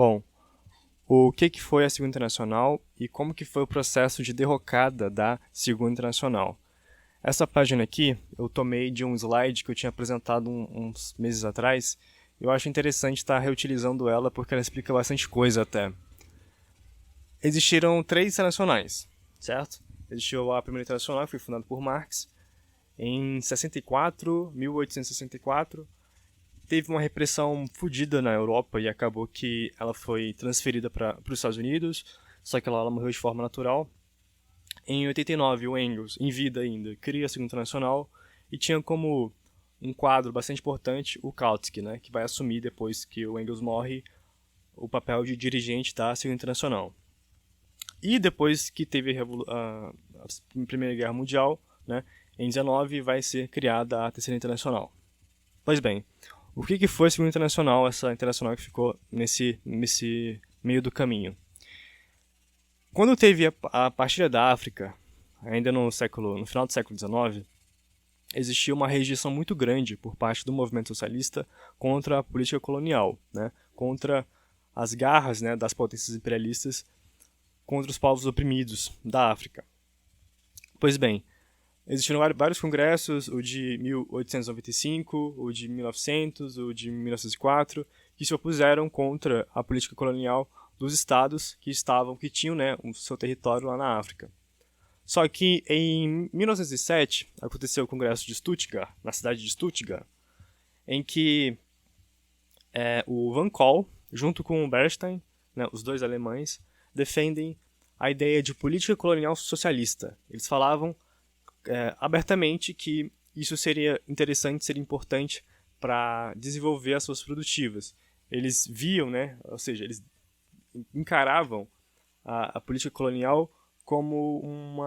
Bom, o que foi a Segunda Internacional e como que foi o processo de derrocada da Segunda Internacional. Essa página aqui eu tomei de um slide que eu tinha apresentado uns meses atrás. Eu acho interessante estar reutilizando ela porque ela explica bastante coisa até. Existiram 3 internacionais, certo? Existiu a Primeira Internacional, que foi fundada por Marx em 1864. Teve uma repressão fodida na Europa e acabou que ela foi transferida para os Estados Unidos, só que ela morreu de forma natural. Em 89, o Engels, em vida ainda, cria a Segunda Internacional e tinha como um quadro bastante importante o Kautsky, né, que vai assumir depois que o Engels morre o papel de dirigente da Segunda Internacional. E depois que teve a Primeira Guerra Mundial, né, em 19 vai ser criada a Terceira Internacional. Pois bem, o que foi a Segunda Internacional, essa internacional que ficou nesse meio do caminho? Quando teve a partilha da África, ainda no final do século XIX, existia uma rejeição muito grande por parte do movimento socialista contra a política colonial, né, contra as garras, né, das potências imperialistas contra os povos oprimidos da África. Pois bem, existiram vários congressos, o de 1895, o de 1900, o de 1904, que se opuseram contra a política colonial dos estados que tinham, né, o seu território lá na África. Só que em 1907 aconteceu o Congresso de Stuttgart, na cidade de Stuttgart, em que o Van Col, junto com o Bernstein, né, os dois alemães, defendem a ideia de política colonial socialista. Eles falavam abertamente que isso seria interessante, seria importante para desenvolver as forças produtivas. Eles viam, né, ou seja, eles encaravam a política colonial como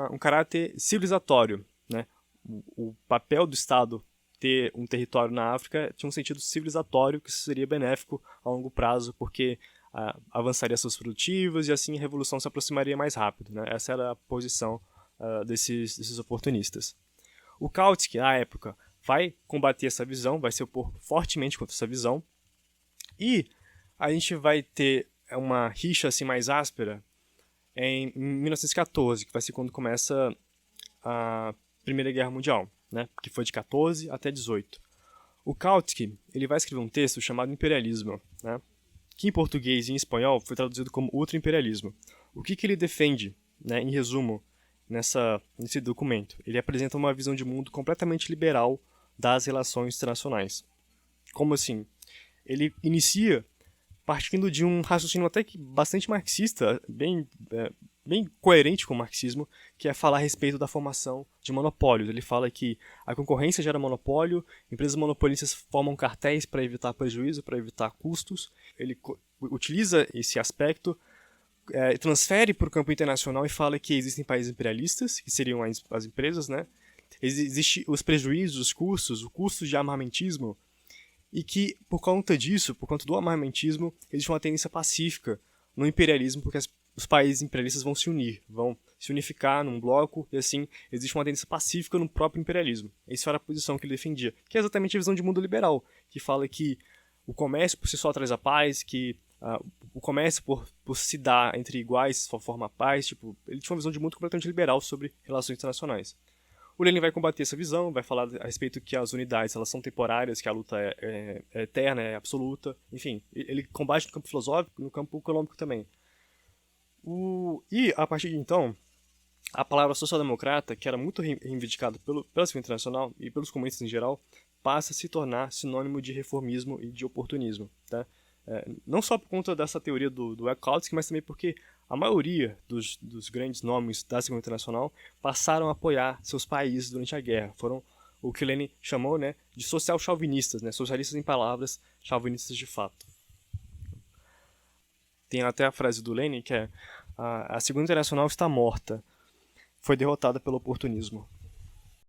um caráter civilizatório, né? O papel do Estado ter um território na África tinha um sentido civilizatório que seria benéfico a longo prazo, porque avançaria as suas produtivas e assim a revolução se aproximaria mais rápido, né? Essa era a posição desses oportunistas. O Kautsky, à época, vai combater essa visão, vai se opor fortemente contra essa visão, e a gente vai ter uma rixa assim mais áspera em 1914, que vai ser quando começa a Primeira Guerra Mundial, né? Que foi de 14 até 18. O Kautsky, ele vai escrever um texto chamado Imperialismo, né? Que em português e em espanhol foi traduzido como ultra-imperialismo. O que ele defende, né, em resumo, nesse documento? Ele apresenta uma visão de mundo completamente liberal das relações internacionais. Como assim? Ele inicia partindo de um raciocínio até que bastante marxista, bem coerente com o marxismo, que é falar a respeito da formação de monopólios. Ele fala que a concorrência gera monopólio, empresas monopolistas formam cartéis para evitar prejuízo, para evitar custos. Ele utiliza esse aspecto, transfere para o campo internacional e fala que existem países imperialistas, que seriam as empresas, né? Existem os prejuízos, os custos, o custo de armamentismo, e que, por conta disso, por conta do armamentismo, existe uma tendência pacífica no imperialismo, porque os países imperialistas vão se unificar num bloco, e assim, existe uma tendência pacífica no próprio imperialismo. Essa era a posição que ele defendia, que é exatamente a visão de mundo liberal, que fala que o comércio por si só traz a paz, que o comércio por se dar entre iguais só forma a paz. Tipo, ele tinha uma visão de mundo completamente liberal sobre relações internacionais. O Lenin vai combater essa visão, vai falar a respeito que as unidades elas são temporárias, que a luta é eterna, é absoluta. Enfim, ele combate no campo filosófico e no campo econômico também. E, a partir de então, a palavra social-democrata, que era muito reivindicada pela Segunda Internacional e pelos comunistas em geral, passa a se tornar sinônimo de reformismo e de oportunismo. Tá? Não só por conta dessa teoria do Kautsky, mas também porque a maioria dos grandes nomes da Segunda Internacional passaram a apoiar seus países durante a guerra. Foram o que Lenin chamou, né, de social-chauvinistas, né, socialistas em palavras, chauvinistas de fato. Tem até a frase do Lenin que é: a Segunda Internacional está morta, foi derrotada pelo oportunismo.